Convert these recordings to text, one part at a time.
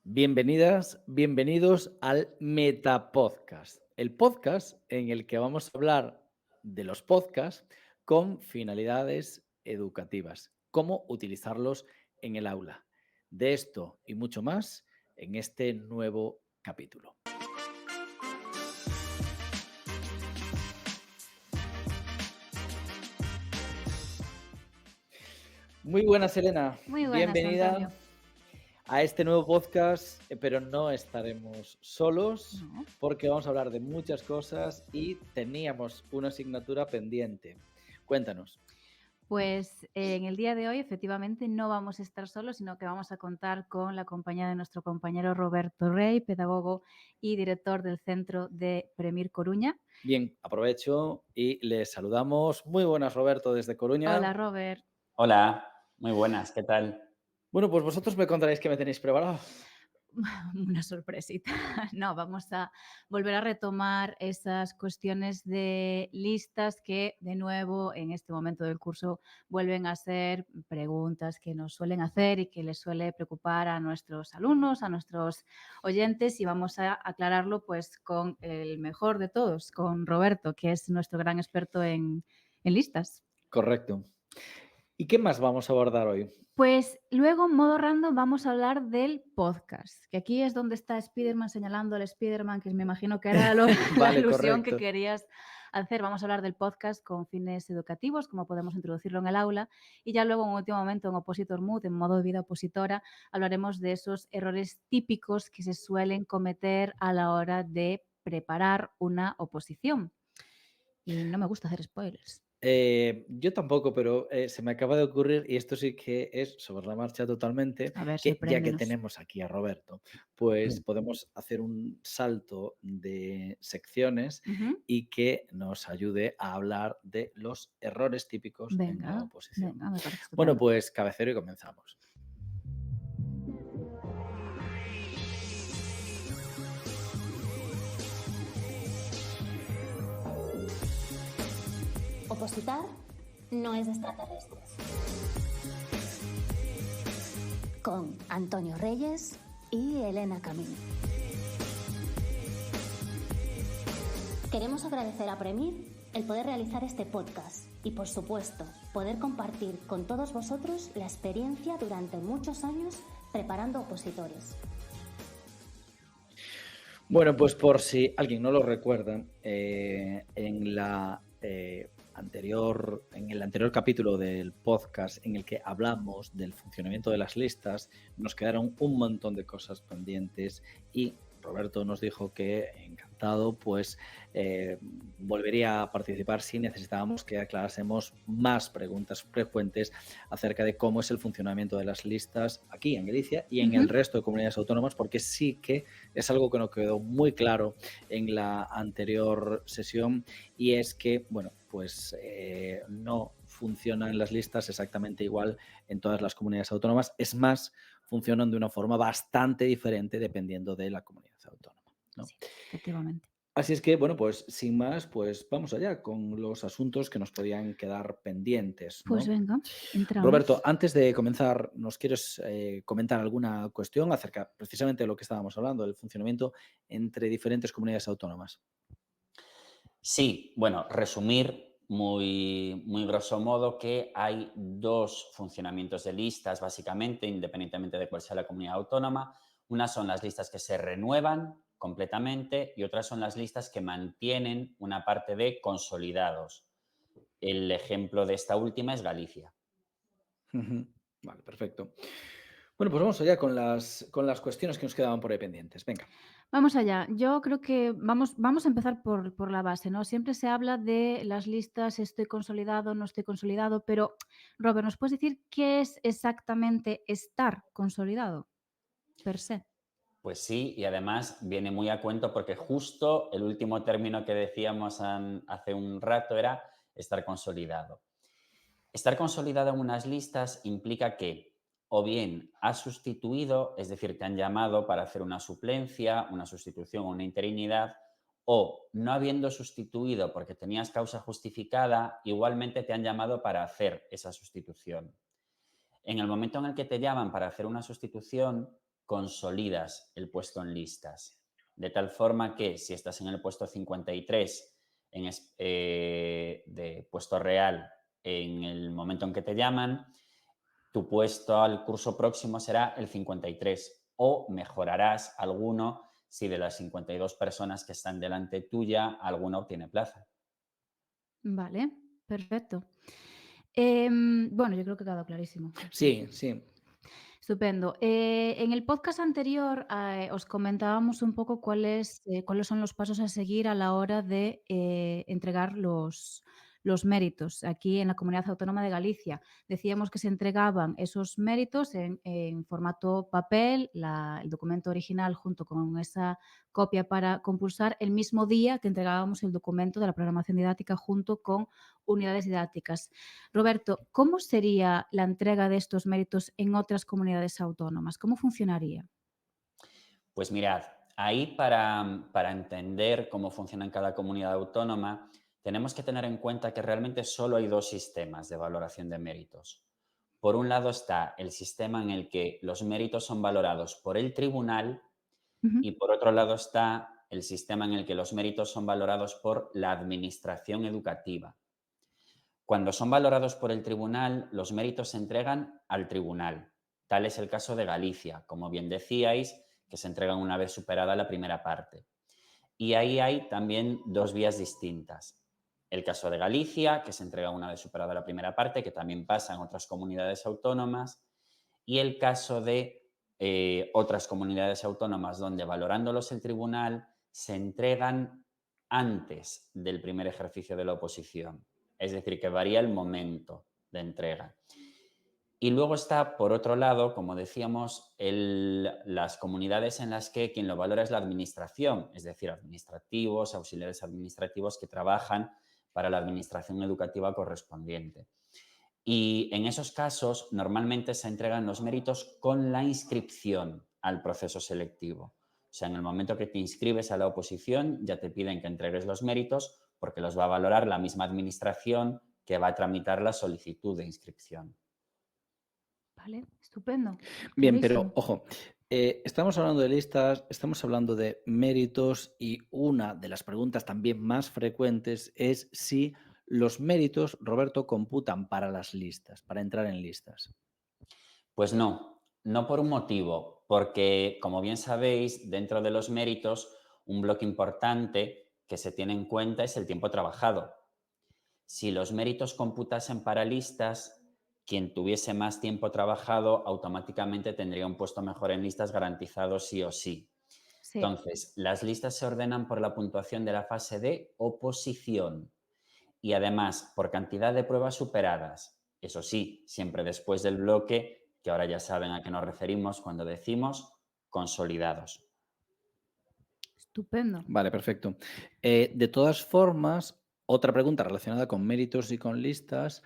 Bienvenidas, bienvenidos al Metapodcast, el podcast en el que vamos a hablar de los podcasts con finalidades educativas, cómo utilizarlos en el aula. De esto y mucho más en este nuevo capítulo. Muy buenas, Elena. Muy buenas, Bienvenida Antonio. a este nuevo podcast, pero no estaremos solos No. porque vamos a hablar de muchas cosas y teníamos una asignatura pendiente. Cuéntanos. Pues en el día de hoy, efectivamente, no vamos a estar solos, sino que vamos a contar con la compañía de nuestro compañero Roberto Rey, pedagogo y director del Centro de Premir Coruña. Bien, aprovecho y les saludamos. Muy buenas, Roberto, desde Hola, Coruña. Robert. Hola, muy buenas, ¿qué tal? Bueno, pues vosotros me contaréis qué me tenéis preparado. Una sorpresita. No, vamos a volver a retomar esas cuestiones de listas que, de nuevo, en este momento del curso vuelven a ser preguntas que nos suelen hacer y que les suele preocupar a nuestros alumnos, a nuestros oyentes, y vamos a aclararlo pues con el mejor de todos, con Roberto, que es nuestro gran experto en listas. Correcto. ¿Y qué más vamos a abordar hoy? Pues luego, en modo random, vamos a hablar del podcast, que aquí es donde está Spiderman señalando al Spiderman, que me imagino que era la Vale, alusión que correcto. querías hacer. Vamos a hablar del podcast con fines educativos, cómo podemos introducirlo en el aula, y ya luego, en último momento, en Opositor Mood, en modo de vida opositora, hablaremos de esos errores típicos que se suelen cometer a la hora de preparar una oposición. Y no me gusta hacer spoilers. Yo tampoco, pero se me acaba de ocurrir, y esto sí que es sobre la marcha totalmente, A ver, que ya que sorpréndenos. tenemos aquí a Roberto, pues podemos hacer un salto de secciones Ujú. y que nos ayude a hablar de los errores típicos en la Venga, oposición. me parece Bueno, estupendo. pues cabecero y comenzamos. Opositar no es de extraterrestres. Con Antonio Reyes y Elena Camín. Queremos agradecer a Premir el poder realizar este podcast y, por supuesto, poder compartir con todos vosotros la experiencia durante muchos años preparando opositores. Bueno, pues por si alguien no lo recuerda, en el anterior capítulo del podcast en el que hablamos del funcionamiento de las listas, nos quedaron un montón de cosas pendientes y Roberto nos dijo que encantado, pues volvería a participar si necesitábamos que aclarásemos más preguntas frecuentes acerca de cómo es el funcionamiento de las listas aquí en Galicia y en el resto de comunidades autónomas, porque sí que es algo que nos quedó muy claro en la anterior sesión, y es que, bueno, pues no funcionan las listas exactamente igual en todas las comunidades autónomas. Es más, funcionan de una forma bastante diferente dependiendo de la comunidad autónoma, ¿no? Sí, efectivamente. Así es que, bueno, pues sin más, pues vamos allá con los asuntos que nos podían quedar pendientes, Pues ¿no? venga, Roberto, entramos. antes de comenzar, ¿nos quieres comentar alguna cuestión acerca precisamente de lo que estábamos hablando, del funcionamiento entre diferentes comunidades autónomas? Sí, bueno, resumir muy grosso modo que hay dos funcionamientos de listas, básicamente, independientemente de cuál sea la comunidad autónoma. Unas son las listas que se renuevan completamente y otras son las listas que mantienen una parte de consolidados. El ejemplo de esta última es Galicia. Ujú. Vale, perfecto. Bueno, pues vamos allá con las cuestiones que nos quedaban por ahí pendientes. Venga. Vamos allá. Yo creo que vamos a empezar por la base, ¿no? Siempre se habla de las listas, estoy consolidado, no estoy consolidado, pero, Robert, ¿nos puedes decir qué es exactamente estar consolidado per se? Pues sí, y además viene muy a cuento porque justo el último término que decíamos hace un rato era estar consolidado. Estar consolidado en unas listas implica que o bien has sustituido, es decir, te han llamado para hacer una suplencia, una sustitución o una interinidad, o no habiendo sustituido porque tenías causa justificada, igualmente te han llamado para hacer esa sustitución. En el momento en el que te llaman para hacer una sustitución, consolidas el puesto en listas. De tal forma que si estás en el puesto 53 de puesto real en el momento en que te llaman, tu puesto al curso próximo será el 53 o mejorarás alguno si de las 52 personas que están delante tuya, alguno obtiene plaza. Vale, perfecto. Bueno, yo creo que ha quedado clarísimo. Sí, sí. Estupendo. En el podcast anterior os comentábamos un poco cuáles son los pasos a seguir a la hora de entregar los méritos aquí en la Comunidad Autónoma de Galicia. Decíamos que se entregaban esos méritos en formato papel, el documento original junto con esa copia para compulsar el mismo día que entregábamos el documento de la programación didáctica junto con unidades didácticas. Roberto, ¿cómo sería la entrega de estos méritos en otras comunidades autónomas? ¿Cómo funcionaría? Pues mirad, ahí para entender cómo funciona en cada comunidad autónoma, tenemos que tener en cuenta que realmente solo hay dos sistemas de valoración de méritos. Por un lado está el sistema en el que los méritos son valorados por el tribunal Ujú. y por otro lado está el sistema en el que los méritos son valorados por la administración educativa. Cuando son valorados por el tribunal, los méritos se entregan al tribunal. Tal es el caso de Galicia, como bien decíais, que se entregan una vez superada la primera parte. Y ahí hay también dos vías distintas. El caso de Galicia, que se entrega una vez superada la primera parte, que también pasa en otras comunidades autónomas, y el caso de otras comunidades autónomas donde, valorándolos el tribunal, se entregan antes del primer ejercicio de la oposición. Es decir, que varía el momento de entrega. Y luego está, por otro lado, como decíamos, las comunidades en las que quien lo valora es la administración, es decir, administrativos, auxiliares administrativos que trabajan para la administración educativa correspondiente. Y en esos casos, normalmente se entregan los méritos con la inscripción al proceso selectivo. O sea, en el momento que te inscribes a la oposición, ya te piden que entregues los méritos porque los va a valorar la misma administración que va a tramitar la solicitud de inscripción. Vale, estupendo. Bien, pero Clarísimo. ojo, estamos hablando de listas, estamos hablando de méritos y una de las preguntas también más frecuentes es si los méritos, Roberto, computan para las listas, para entrar en listas. Pues no por un motivo, porque como bien sabéis, dentro de los méritos, un bloque importante que se tiene en cuenta es el tiempo trabajado. Si los méritos computasen para listas, quien tuviese más tiempo trabajado automáticamente tendría un puesto mejor en listas garantizado sí o sí. Sí. Entonces, las listas se ordenan por la puntuación de la fase de oposición y además por cantidad de pruebas superadas. Eso sí, siempre después del bloque, que ahora ya saben a qué nos referimos cuando decimos consolidados. Estupendo. Vale, perfecto. De todas formas, otra pregunta relacionada con méritos y con listas,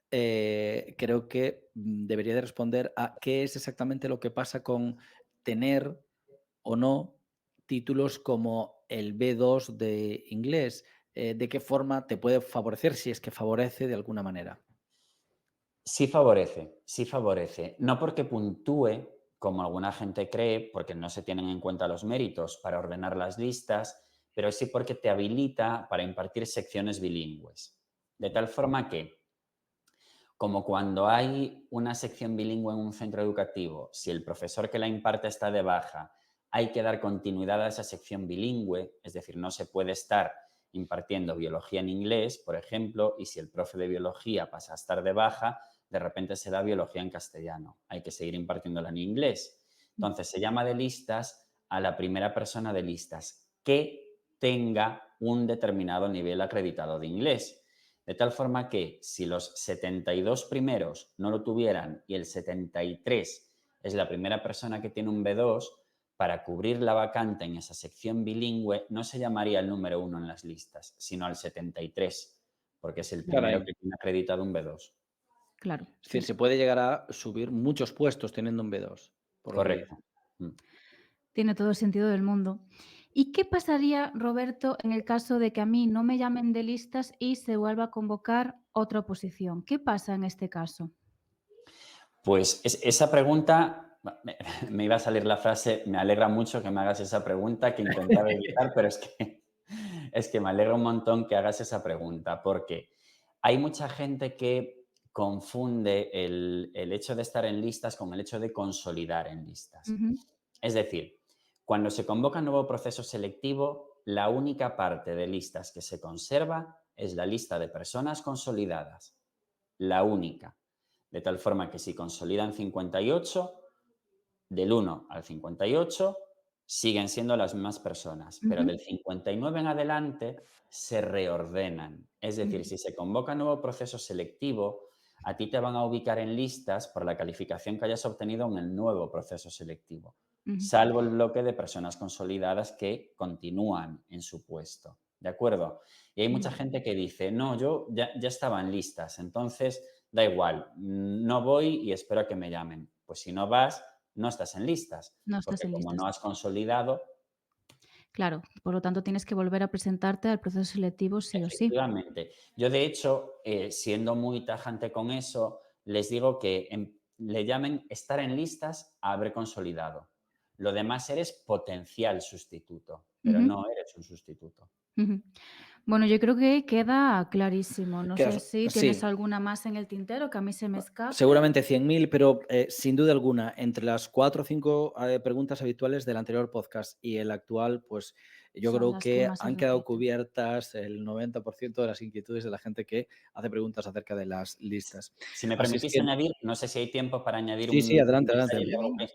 creo que debería de responder a qué es exactamente lo que pasa con tener o no títulos como el B2 de inglés. ¿De qué forma te puede favorecer, si es que favorece de alguna manera? Sí favorece, sí favorece. No porque puntúe, como alguna gente cree, porque no se tienen en cuenta los méritos para ordenar las listas, pero sí porque te habilita para impartir secciones bilingües. De tal forma que, como cuando hay una sección bilingüe en un centro educativo, si el profesor que la imparte está de baja, hay que dar continuidad a esa sección bilingüe, es decir, no se puede estar impartiendo biología en inglés, por ejemplo, y si el profe de biología pasa a estar de baja, de repente se da biología en castellano. Hay que seguir impartiéndola en inglés. Entonces, se llama de listas a la primera persona de listas que tenga un determinado nivel acreditado de inglés. De tal forma que si los 72 primeros no lo tuvieran y el 73 es la primera persona que tiene un B2, para cubrir la vacante en esa sección bilingüe no se llamaría el número 1 en las listas, sino al 73, porque es el primero Caray. que tiene acreditado un B2. Claro, Es decir, sí. se puede llegar a subir muchos puestos teniendo un B2, por lo que dice. Correcto. Mm. Tiene todo el sentido del mundo. ¿Y qué pasaría, Roberto, en el caso de que a mí no me llamen de listas y se vuelva a convocar otra oposición? ¿Qué pasa en este caso? Pues esa pregunta Me, me iba a salir la frase, me alegra mucho que me hagas esa pregunta, que intentaba evitar, pero es que me alegra un montón que hagas esa pregunta, porque hay mucha gente que confunde el hecho de estar en listas con el hecho de consolidar en listas. Ujú, Es decir, cuando se convoca un nuevo proceso selectivo, la única parte de listas que se conserva es la lista de personas consolidadas, la única. De tal forma que si consolidan 58, del 1 al 58 siguen siendo las mismas personas, pero ujú, del 59 en adelante se reordenan. Es decir, ujú, si se convoca un nuevo proceso selectivo, a ti te van a ubicar en listas por la calificación que hayas obtenido en el nuevo proceso selectivo, ujú. salvo el bloque de personas consolidadas que continúan en su puesto. ¿De acuerdo? Y hay mucha Vale, gente que dice, no, yo ya estaba en listas, entonces da igual, no voy y espero a que me llamen. Pues si no vas, no estás en listas, no estás porque en como listas. no has consolidado, Claro, por lo tanto tienes que volver a presentarte al proceso selectivo sí o sí. efectivamente. Yo, de hecho, siendo muy tajante con eso, les digo que le llamen estar en listas a haber consolidado. Lo demás eres potencial sustituto, pero Ujú, no eres un sustituto. ujú. Bueno, yo creo que queda clarísimo. No sé Que, si tienes sí, alguna más en el tintero que a mí se me escape. seguramente 100.000, pero sin duda alguna, entre las 4 o 5 preguntas habituales del anterior podcast y el actual, pues yo Son creo las que que más se han quedado repiten. cubiertas el 90% de las inquietudes de la gente que hace preguntas acerca de las listas. Si me Así es permitís que, añadir, no sé si hay tiempo para añadir sí, sí, un adelante, detalle adelante. Dime, luego dime.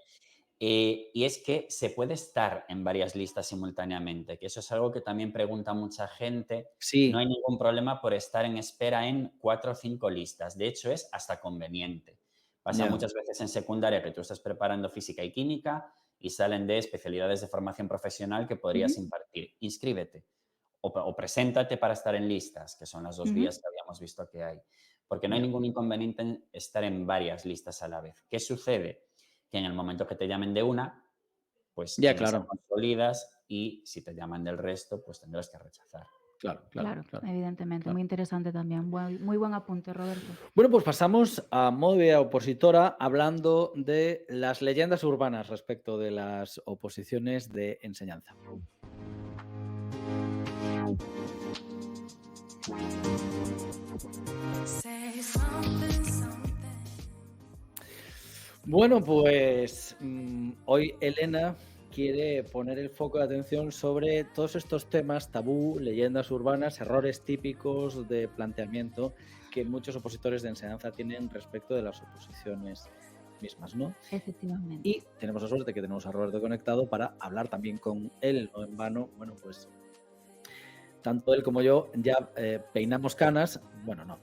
y es que se puede estar en varias listas simultáneamente, que eso es algo que también pregunta mucha gente. No hay Sí, ningún problema por estar en espera en 4 o 5 listas. De hecho, es hasta conveniente. Pasa ya. muchas veces en secundaria que tú estás preparando física y química y salen de especialidades de formación profesional que podrías Ujú, impartir. Inscríbete o preséntate para estar en listas, que son las dos ujú. vías que habíamos visto que hay. Porque no hay Ya, ningún inconveniente en estar en varias listas a la vez. ¿Qué sucede? Que en el momento que te llamen de una, pues ya, en esa claro, consolidas y si te llaman del resto, pues tendrás que rechazar. claro, claro, Claro, claro, evidentemente. Muy claro. interesante también. Muy buen apunte, Roberto. Bueno, pues pasamos a Movia Opositora hablando de las leyendas urbanas respecto de las oposiciones de enseñanza. Bueno, pues hoy Elena quiere poner el foco de atención sobre todos estos temas tabú, leyendas urbanas, errores típicos de planteamiento que muchos opositores de enseñanza tienen respecto de las oposiciones mismas, ¿no? Efectivamente. Y tenemos la suerte que tenemos a Roberto conectado para hablar también con él, no en vano. Bueno, pues tanto él como yo ya peinamos canas, bueno, no,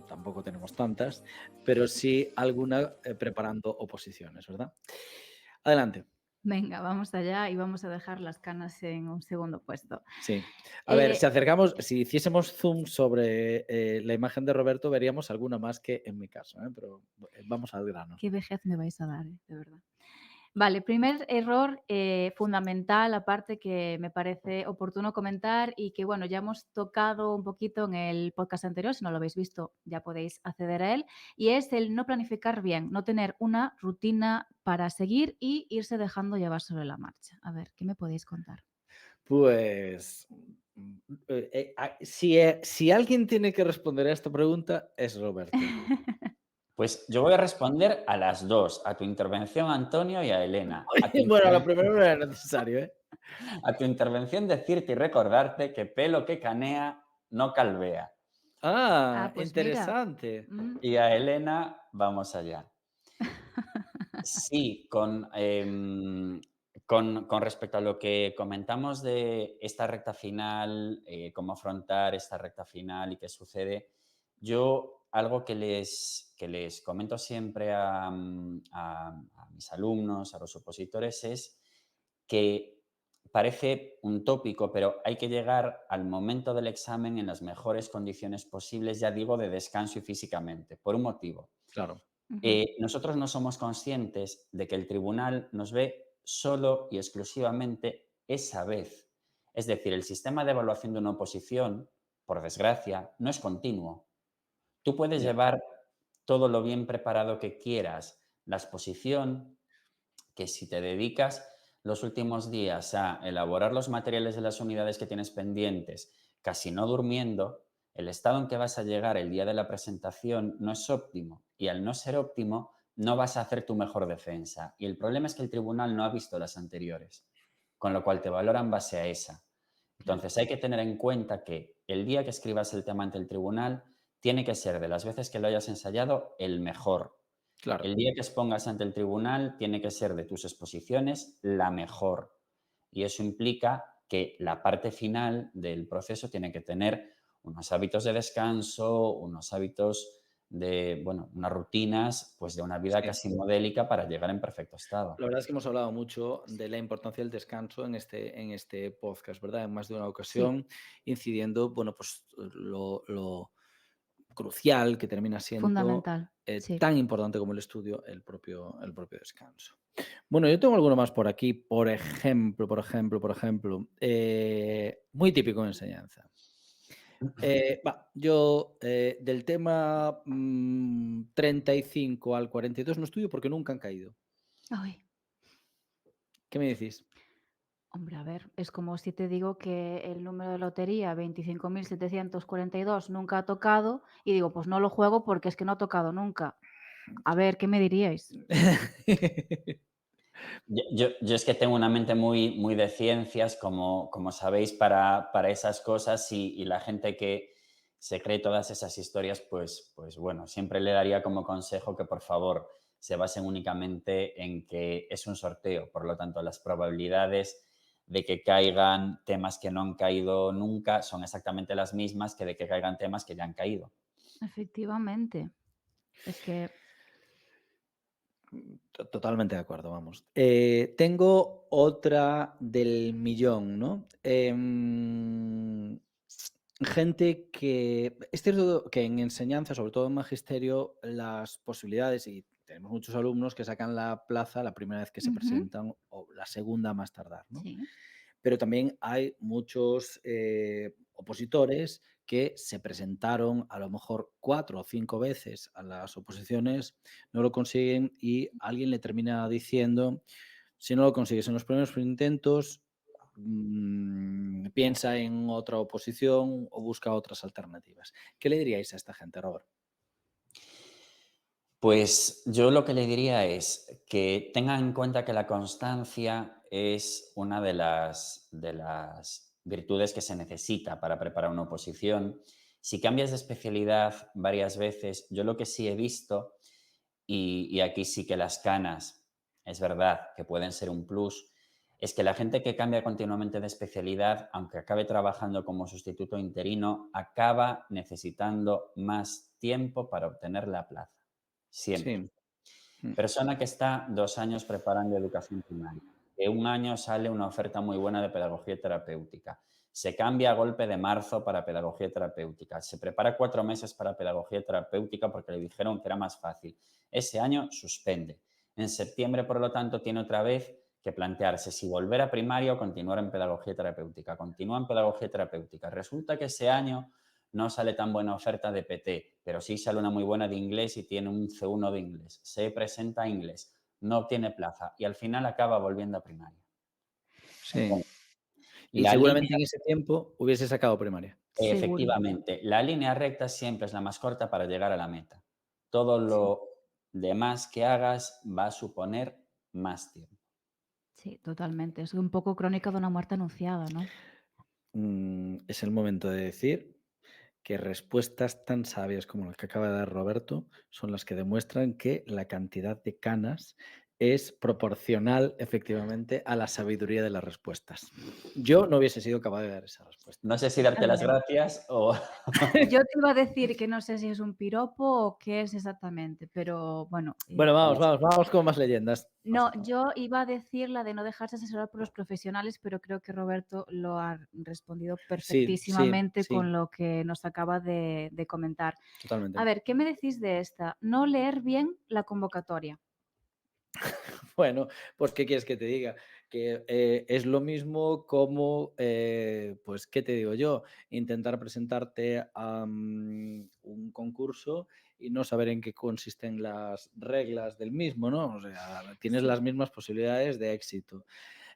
tampoco tenemos tantas, pero sí alguna preparando oposiciones, ¿verdad? Adelante. Venga, vamos allá y vamos a dejar las canas en un segundo puesto. Sí. A ver, si Eh, acercamos, si hiciésemos zoom sobre la imagen de Roberto, veríamos alguna más que en mi caso, ¿eh? Pero vamos al grano. Qué vejez me vais a dar, de verdad. Vale, primer error fundamental, aparte que me parece oportuno comentar y que, bueno, ya hemos tocado un poquito en el podcast anterior, si no lo habéis visto ya podéis acceder a él, y es el no planificar bien, no tener una rutina para seguir y irse dejando llevar sobre la marcha. A ver, ¿qué me podéis contar? Pues, si alguien tiene que responder a esta pregunta, es Roberto. Pues yo voy a responder a las dos, a tu intervención, Antonio, y a Elena. Bueno, lo primero no era necesario, ¿eh? A tu intervención decirte y recordarte que pelo que canea no calvea. Ah, Ah, pues mira. interesante. Mm. Y a Elena, vamos allá. Sí, con respecto a lo que comentamos de esta recta final, cómo afrontar esta recta final y qué sucede, yo algo que les comento siempre a mis alumnos, a los opositores, es que parece un tópico, pero hay que llegar al momento del examen en las mejores condiciones posibles, ya digo, de descanso y físicamente, por un motivo. Claro, Ujú. Nosotros no somos conscientes de que el tribunal nos ve solo y exclusivamente esa vez. Es decir, el sistema de evaluación de una oposición, por desgracia, no es continuo. Tú puedes ya. llevar todo lo bien preparado que quieras la exposición que si te dedicas los últimos días a elaborar los materiales de las unidades que tienes pendientes, casi no durmiendo, el estado en que vas a llegar el día de la presentación no es óptimo y al no ser óptimo no vas a hacer tu mejor defensa. Y el problema es que el tribunal no ha visto las anteriores, con lo cual te valora en base a esa. Entonces hay que tener en cuenta que el día que escribas el tema ante el tribunal tiene que ser de las veces que lo hayas ensayado el mejor. Claro. El día que expongas ante el tribunal tiene que ser de tus exposiciones la mejor. Y eso implica que la parte final del proceso tiene que tener unos hábitos de descanso, unos hábitos de, bueno, unas rutinas, pues de una vida Sí. casi modélica para llegar en perfecto estado. La verdad es que hemos hablado mucho de la importancia del descanso en este podcast, ¿verdad? En más de una Sí, ocasión, incidiendo, bueno, pues lo crucial que termina siendo fundamental. Sí. tan importante como el estudio, el propio descanso. Bueno, yo tengo alguno más por aquí, por ejemplo, muy típico en enseñanza. Yo del tema 35 al 42 no estudio porque nunca han caído. Ay, ¿Qué me decís? hombre, a ver, es como si te digo que el número de lotería 25.742 nunca ha tocado y digo, pues no lo juego porque es que no ha tocado nunca. A ver, ¿qué me diríais? Yo es que tengo una mente muy de ciencias, como sabéis, para esas cosas y la gente que se cree todas esas historias, pues bueno, siempre le daría como consejo que por favor se basen únicamente en que es un sorteo. Por lo tanto, las probabilidades de que caigan temas que no han caído nunca son exactamente las mismas que de que caigan temas que ya han caído. Efectivamente. Es que Totalmente de acuerdo, vamos. Tengo otra del millón, ¿no? Gente que... Es cierto que en enseñanza, sobre todo en magisterio, las posibilidades, y tenemos muchos alumnos que sacan la plaza la primera vez que se ujú, presentan o la segunda a más tardar, ¿no? sí. Pero también hay muchos opositores que se presentaron a lo mejor 4 o 5 veces a las oposiciones, no lo consiguen y alguien le termina diciendo, si no lo consigues en los primeros intentos, piensa en otra oposición o busca otras alternativas. ¿Qué le diríais a esta gente, Robert? Pues yo lo que le diría es que tengan en cuenta que la constancia es una de las virtudes que se necesita para preparar una oposición. Si cambias de especialidad varias veces, yo lo que sí he visto, y aquí sí que las canas es verdad que pueden ser un plus, es que la gente que cambia continuamente de especialidad, aunque acabe trabajando como sustituto interino, acaba necesitando más tiempo para obtener la plaza. Siempre. Sí. Mm. Persona que está 2 años preparando educación primaria, que un año sale una oferta muy buena de pedagogía terapéutica, se cambia a golpe de marzo para pedagogía terapéutica, se prepara 4 meses para pedagogía terapéutica porque le dijeron que era más fácil. Ese año suspende. En septiembre, por lo tanto, tiene otra vez que plantearse si volver a primaria o continuar en pedagogía terapéutica. Continúa en pedagogía terapéutica. Resulta que ese año no sale tan buena oferta de PT, pero sí sale una muy buena de inglés y tiene un C1 de inglés. Se presenta a inglés, no obtiene plaza y al final acaba volviendo a primaria. Sí. Entonces, Y la línea, seguramente en ese tiempo hubiese sacado primaria. Seguro. efectivamente, la línea recta siempre es la más corta para llegar a la meta. Todo Sí, lo demás que hagas va a suponer más tiempo. sí, totalmente. Es un poco crónica de una muerte anunciada, ¿no? Es el momento de decir que respuestas tan sabias como las que acaba de dar Roberto son las que demuestran que la cantidad de canas es proporcional efectivamente a la sabiduría de las respuestas. Yo no hubiese sido capaz de dar esa respuesta. No sé si darte A las ver, gracias o... yo te iba a decir que no sé si es un piropo o qué es exactamente, pero bueno, Bueno, vamos con más leyendas. no, yo iba a decir la de no dejarse asesorar por los profesionales, pero creo que Roberto lo ha respondido Sí, sí, perfectísimamente sí, con lo que nos acaba de comentar. totalmente. A ver, ¿qué me decís de esta? No leer bien la convocatoria. Bueno, pues ¿qué quieres que te diga? Que es lo mismo como, pues, ¿qué te digo yo? Intentar presentarte a un concurso y no saber en qué consisten las reglas del mismo, ¿no? O sea, tienes Sí, las mismas posibilidades de éxito.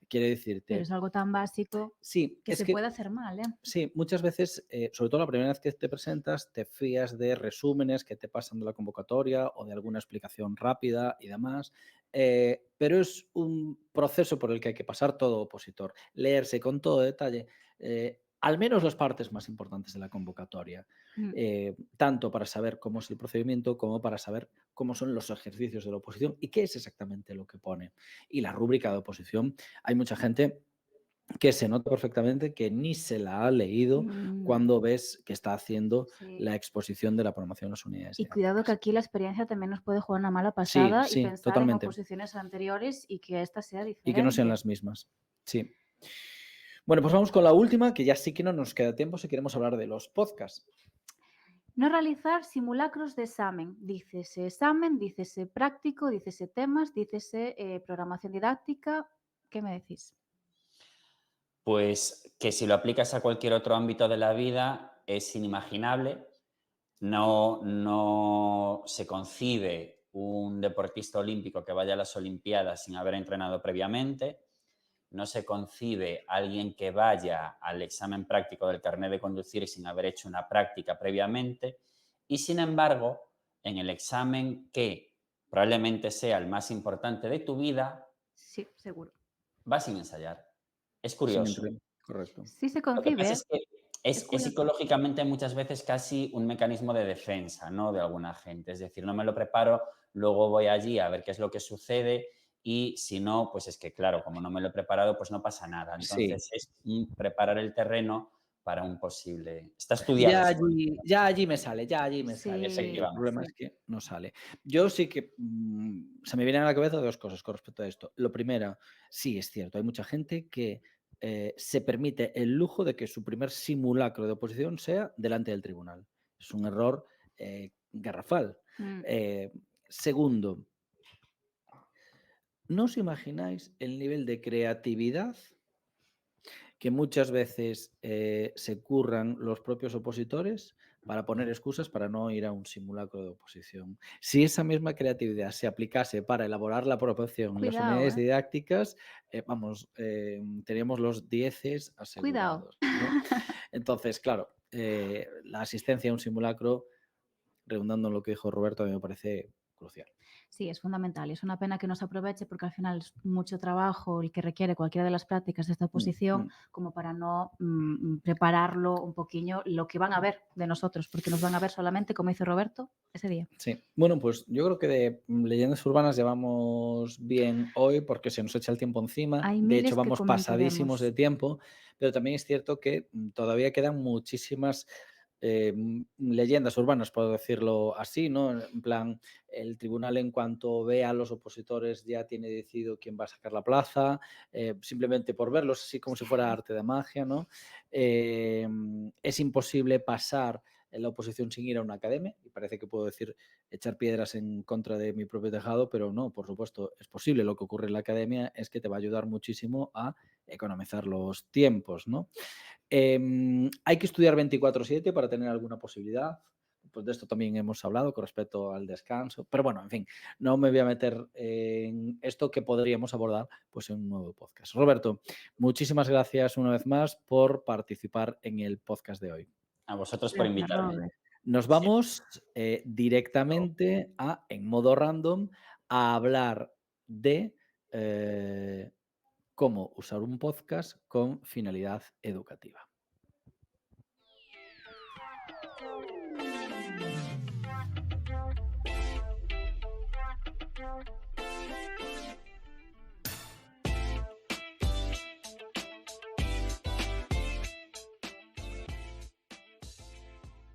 Quiero pero decirte, es algo tan básico sí, que es se que puede hacer mal, ¿eh? sí, muchas veces, sobre todo la primera vez que te presentas, te fías de resúmenes que te pasan de la convocatoria o de alguna explicación rápida y demás, pero es un proceso por el que hay que pasar todo opositor, leerse con todo detalle, al menos las partes más importantes de la convocatoria, Mm. tanto para saber cómo es el procedimiento como para saber cómo son los ejercicios de la oposición y qué es exactamente lo que pone. Y la rúbrica de oposición, hay mucha gente que se nota perfectamente que ni se la ha leído Mm, cuando ves que está haciendo sí. la exposición de la promoción de las unidades Y cuidado que didácticas. aquí la experiencia también nos puede jugar una mala Sí, pasada y sí, pensar en totalmente. oposiciones anteriores y que esta sea Y que no sean diferente. las mismas. Sí. Bueno, pues vamos con la última, que ya sí que no nos queda tiempo si queremos hablar de los podcasts. No realizar simulacros de examen, dícese práctico, dícese temas, dícese programación didáctica. ¿Qué me decís? Pues que si lo aplicas a cualquier otro ámbito de la vida es inimaginable. No se concibe un deportista olímpico que vaya a las Olimpiadas sin haber entrenado previamente. No se concibe alguien que vaya al examen práctico del carnet de conducir sin haber hecho una práctica previamente. Y sin embargo, en el examen que probablemente sea el más importante de tu vida, Sí, seguro. vas sin ensayar. Es Sin curioso. entrenar, correcto. Sí se Lo que concibe, pasa ¿eh? es que Es es curioso. psicológicamente muchas veces casi un mecanismo de defensa, ¿no? De alguna gente. Es decir, no me lo preparo, luego voy allí a ver qué es lo que sucede y si no, pues es que, claro, como no me lo he preparado, pues no pasa nada. Sí, Entonces es preparar el terreno para un posible... Está estudiado psicológicamente. ya allí me sale, ya allí me sale. Sí, el Sí, problema Efectivamente. es que no sale. Yo sí que se me vienen a la cabeza dos cosas con respecto a esto. Lo primero, sí es cierto, hay mucha gente que se permite el lujo de que su primer simulacro de oposición sea delante del tribunal. Es un error garrafal. Mm, Eh, segundo, ¿no os imagináis el nivel de creatividad que muchas veces se curran los propios opositores para poner excusas para no ir a un simulacro de oposición? Si esa misma creatividad se aplicase para elaborar la proposición en las cuidado, unidades ¿eh? didácticas, vamos, teníamos los dieces Cuidado. asegurados, ¿no? Entonces, claro, la asistencia a un simulacro, redundando en lo que dijo Roberto, a mí me parece crucial. Sí, es fundamental y es una pena que no se aproveche porque al final es mucho trabajo el que requiere cualquiera de las prácticas de esta Mm, oposición mm. como para no prepararlo un poquillo lo que van a ver de nosotros, porque nos van a ver solamente, como dice Roberto, ese día. Sí, bueno, pues yo creo que de leyendas urbanas llevamos bien hoy porque se nos echa el tiempo encima. Hay De hecho, miles que vamos pasadísimos de comentaremos. tiempo, pero también es cierto que todavía quedan muchísimas leyendas urbanas, puedo decirlo así, ¿no? En plan, el tribunal en cuanto ve a los opositores ya tiene decidido quién va a sacar la plaza, simplemente por verlos, así como si fuera Sí. arte de magia, ¿no? Es imposible pasar en la oposición sin ir a una academia, y parece que puedo decir echar piedras en contra de mi propio tejado, pero no, por supuesto, es posible. Lo que ocurre en la academia es que te va a ayudar muchísimo a economizar los tiempos, ¿no? Hay que estudiar 24/7 para tener alguna posibilidad. Pues de esto también hemos hablado con respecto al descanso. Pero bueno, en fin, no me voy a meter en esto que podríamos abordar pues, en un nuevo podcast. Roberto, muchísimas gracias una vez más por participar en el podcast de hoy. A vosotros por Gracias, invitarme. Robert. Nos vamos directamente en modo random, a hablar de cómo usar un podcast con finalidad educativa.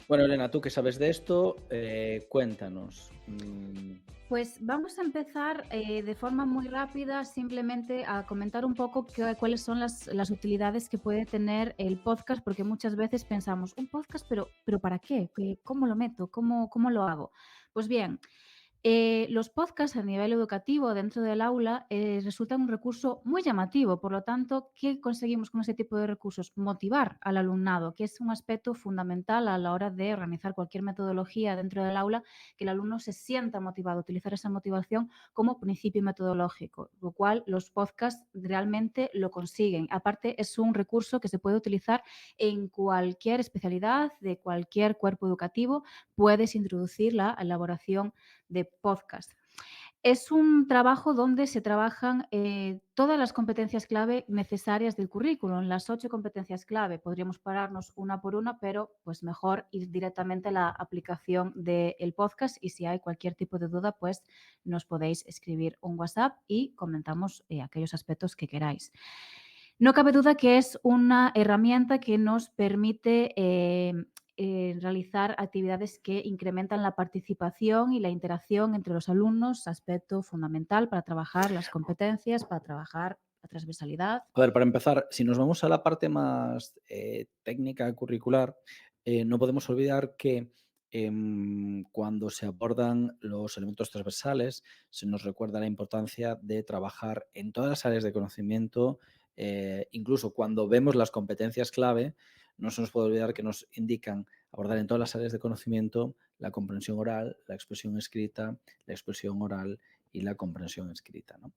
Bueno, Elena, tú que sabes de esto, cuéntanos. Pues vamos a empezar de forma muy rápida, simplemente a comentar un poco cuáles son las utilidades que puede tener el podcast, porque muchas veces pensamos, un podcast, pero ¿para qué? ¿Cómo lo meto? ¿Cómo lo hago? Pues bien, Los podcasts a nivel educativo dentro del aula resultan un recurso muy llamativo. Por lo tanto, ¿qué conseguimos con ese tipo de recursos? Motivar al alumnado, que es un aspecto fundamental a la hora de organizar cualquier metodología dentro del aula, que el alumno se sienta motivado, utilizar esa motivación como principio metodológico, lo cual los podcasts realmente lo consiguen. Aparte, es un recurso que se puede utilizar en cualquier especialidad de cualquier cuerpo educativo. Puedes introducir la elaboración de podcast. Es un trabajo donde se trabajan todas las competencias clave necesarias del currículum, las 8 competencias clave. Podríamos pararnos una por una, pero pues mejor ir directamente a la aplicación del podcast, y si hay cualquier tipo de duda, pues nos podéis escribir un WhatsApp y comentamos aquellos aspectos que queráis. No cabe duda que es una herramienta que nos permite realizar actividades que incrementan la participación y la interacción entre los alumnos, aspecto fundamental para trabajar las competencias, para trabajar la transversalidad. A ver, para empezar, si nos vamos a la parte más técnica curricular, no podemos olvidar que cuando se abordan los elementos transversales, se nos recuerda la importancia de trabajar en todas las áreas de conocimiento, incluso cuando vemos las competencias clave, no se nos puede olvidar que nos indican abordar en todas las áreas de conocimiento la comprensión oral, la expresión escrita, la expresión oral y la comprensión escrita, ¿no?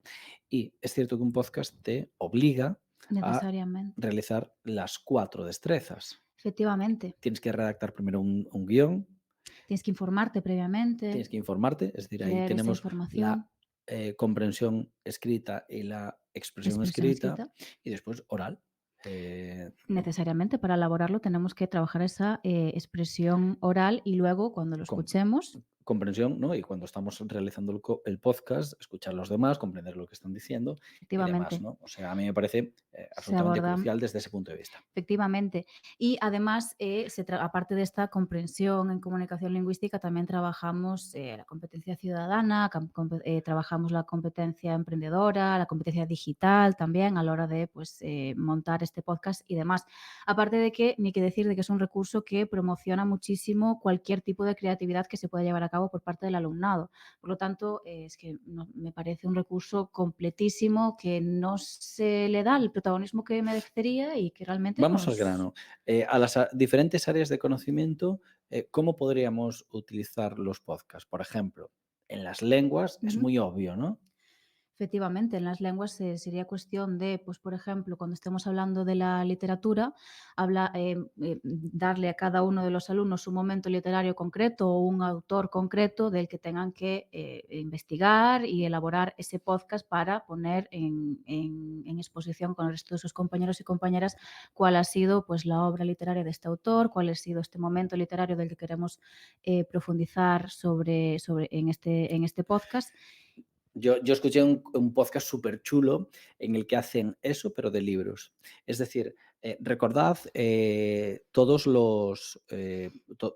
Y es cierto que un podcast te obliga a Necesariamente. realizar las 4 destrezas. Efectivamente. Tienes que redactar primero un guión, Tienes que informarte previamente, tienes que informarte, es decir, ahí leer esa tenemos información, la comprensión escrita y la expresión expresión escrita, escrita. y después oral. Necesariamente para elaborarlo tenemos que trabajar esa expresión oral, y luego cuando lo Com- escuchemos, comprensión, ¿no? Y cuando estamos realizando el podcast, escuchar a los demás, comprender lo que están diciendo y demás, efectivamente, ¿no? O sea, a mí me parece se absolutamente abordan. crucial desde ese punto de vista. Efectivamente. Y además, aparte de esta comprensión en comunicación lingüística, también trabajamos la competencia ciudadana, trabajamos la competencia emprendedora, la competencia digital también a la hora de pues, montar este podcast y demás. Aparte de que, ni que decir de que es un recurso que promociona muchísimo cualquier tipo de creatividad que se pueda llevar a cabo por parte del alumnado. Por lo tanto, es que me parece un recurso completísimo que no se le da el protagonismo que merecería y que realmente Vamos al grano. A las diferentes áreas de conocimiento, ¿cómo podríamos utilizar los podcasts? Por ejemplo, en las lenguas es Ujú. muy obvio, ¿no? Efectivamente, en las lenguas sería cuestión de, pues, por ejemplo, cuando estemos hablando de la literatura, darle a cada uno de los alumnos un momento literario concreto o un autor concreto del que tengan que investigar y elaborar ese podcast para poner en exposición con el resto de sus compañeros y compañeras cuál ha sido pues, la obra literaria de este autor, cuál ha sido este momento literario del que queremos profundizar en este podcast. Yo escuché un podcast súper chulo en el que hacen eso, pero de libros. Es decir, recordad todos los...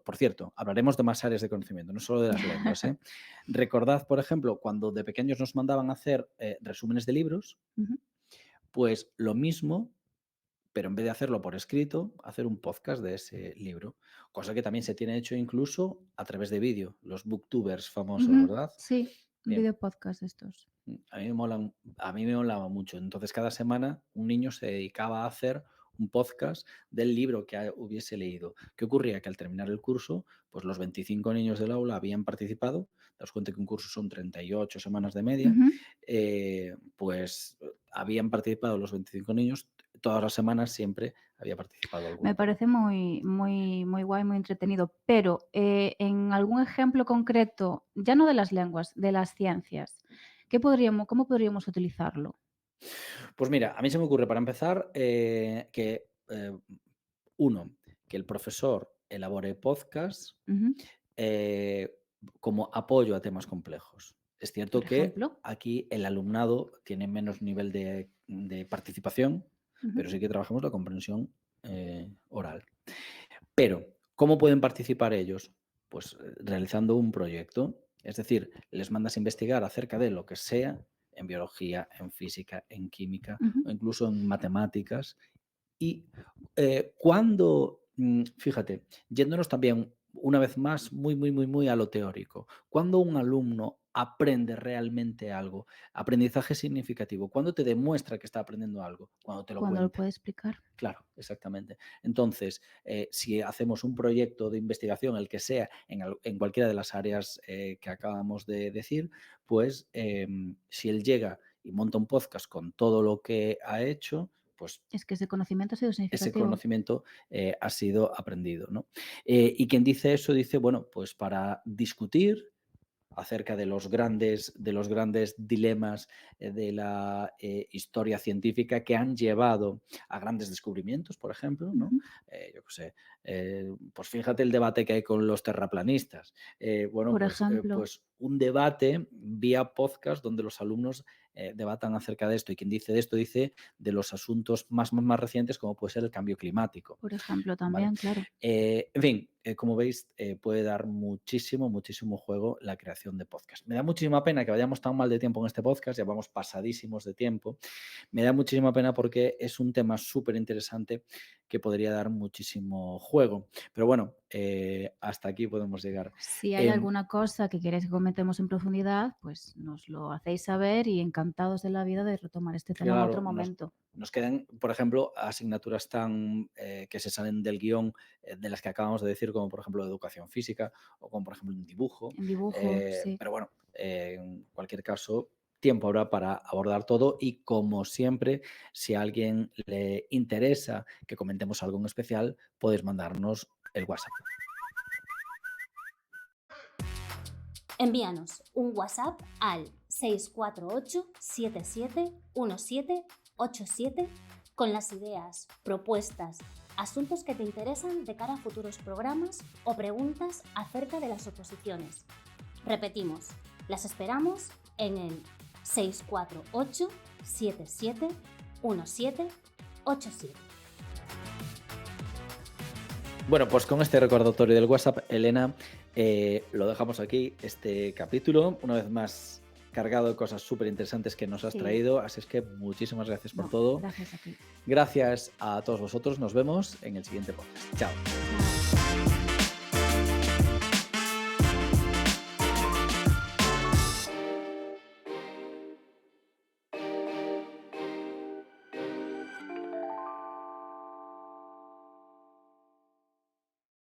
por cierto, hablaremos de más áreas de conocimiento, no solo de las lenguas. Recordad, por ejemplo, cuando de pequeños nos mandaban a hacer resúmenes de libros, Ujú. pues lo mismo, pero en vez de hacerlo por escrito, hacer un podcast de ese libro. Cosa que también se tiene hecho incluso a través de vídeo, los booktubers famosos, Ujú, ¿verdad? sí, un Bien, video podcast de estos. a mí me molaba mucho. Entonces, cada semana un niño se dedicaba a hacer un podcast del libro que hubiese leído. ¿Qué ocurría? Que al terminar el curso, pues los 25 niños del aula habían participado. Daos cuenta que un curso son 38 semanas de media. Ujú. Pues habían participado los 25 niños. Todas las semanas siempre había participado Me alguno. parece muy, muy, muy guay, muy entretenido, pero en algún ejemplo concreto, ya no de las lenguas, de las ciencias, ¿cómo podríamos utilizarlo? Pues mira, a mí se me ocurre para empezar que, uno, que el profesor elabore podcasts Ujú. eh, como apoyo a temas complejos. Es Por cierto que ejemplo. aquí el alumnado tiene menos nivel de participación, Ujú. pero sí que trabajamos la comprensión oral. Pero, ¿cómo pueden participar ellos? Pues realizando un proyecto. Es decir, les mandas a investigar acerca de lo que sea en biología, en física, en química Ujú. o incluso en matemáticas. Y cuando, fíjate, yéndonos también una vez más, muy a lo teórico. ¿Cuándo un alumno aprende realmente algo? Aprendizaje significativo. ¿Cuándo te demuestra que está aprendiendo algo? Cuando te lo Cuando lo cuenta. puede explicar. Claro, exactamente. Entonces, si hacemos un proyecto de investigación, el que sea, en cualquiera de las áreas que acabamos de decir, pues si él llega y monta un podcast con todo lo que ha hecho, pues Es que ese conocimiento ha sido ese significativo. conocimiento ha sido aprendido, ¿no? Y quien dice eso dice, bueno, pues para discutir acerca de los grandes dilemas de la historia científica que han llevado a grandes descubrimientos, por ejemplo, ¿no? Ujú. Yo qué sé, pues fíjate el debate que hay con los terraplanistas. Bueno, Por ejemplo. pues un debate vía podcast donde los alumnos debatan acerca de esto y quien dice de esto dice de los asuntos más recientes como puede ser el cambio climático. Por ejemplo, ¿Vale? también, claro. En fin, como veis, puede dar muchísimo juego la creación de podcast. Me da muchísima pena que vayamos tan mal de tiempo en este podcast, ya vamos pasadísimos de tiempo. Me da muchísima pena porque es un tema súper interesante que podría dar muchísimo juego. Pero bueno, hasta aquí podemos llegar. Si hay Em, alguna cosa que queréis que comentemos en profundidad, pues nos lo hacéis saber y encantados de la vida de retomar este tema en otro Claro, momento. nos quedan, por ejemplo, asignaturas tan que se salen del guión de las que acabamos de decir, como por ejemplo educación física o como por ejemplo un dibujo. En dibujo, sí. Pero bueno, en cualquier caso, tiempo habrá para abordar todo y como siempre, si a alguien le interesa que comentemos algo en especial, podéis mandarnos el WhatsApp. Envíanos un WhatsApp al 648 77 1787 con las ideas, propuestas, asuntos que te interesan de cara a futuros programas o preguntas acerca de las oposiciones. Repetimos, las esperamos en el 648 77 1787. Bueno, pues con este recordatorio del WhatsApp, Elena, lo dejamos aquí, este capítulo, una vez más cargado de cosas súper interesantes que nos has Sí. traído, así es que muchísimas gracias por No, todo. gracias a ti. Gracias a todos vosotros, nos vemos en el siguiente podcast. Chao.